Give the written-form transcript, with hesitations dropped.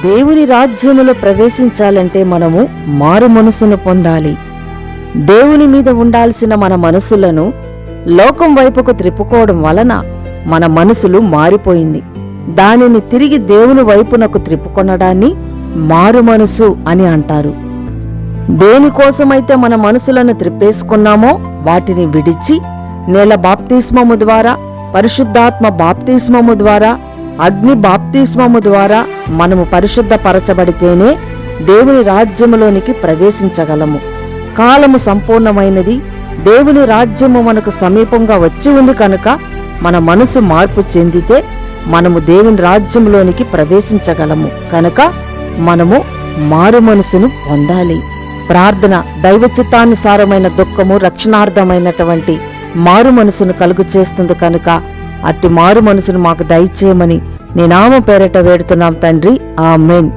దేవుని రాజ్యములో ప్రవేశించాలంటే మనము మారు మనసును పొందాలి. దేవుని మీద ఉండాల్సిన మన మనసులను లోకం వైపుకు త్రిప్పుకోవడం వలన మన మనసులు మారిపోయింది. దానిని తిరిగి దేవుని వైపునకు త్రిప్పుకొనడాన్ని మారు మనసు అని అంటారు. దేనికోసమైతే మన మనసులను త్రిప్పేసుకున్నామో వాటిని విడిచి నేల బాప్తిస్మము ద్వారా, పరిశుద్ధాత్మ బాప్తిస్మము ద్వారా, అగ్ని బాప్తిస్మము ద్వారా మనము పరిశుద్ధపరచబడితేనే దేవుని రాజ్యములోనికి ప్రవేశించగలము. కాలము సంపూర్ణమైనది. దేవుని రాజ్యము మనకు సమీపంగా వచ్చి ఉంది కనుక మన మనసు మార్పు చెందితే మనము దేవుని రాజ్యంలోనికి ప్రవేశించగలము. కనుక మనము మారు మనసును పొందాలి. ప్రార్థన దైవ చిత్తానుసారమైన దుఃఖము రక్షణార్థమైనటువంటి మారు మనసును కలుగు చేస్తుంది కనుక అట్టి మారు మనసును మాకు దయచేయమని నీ నామం పేరిట వేడుతున్నాం తండ్రి. ఆమేన్.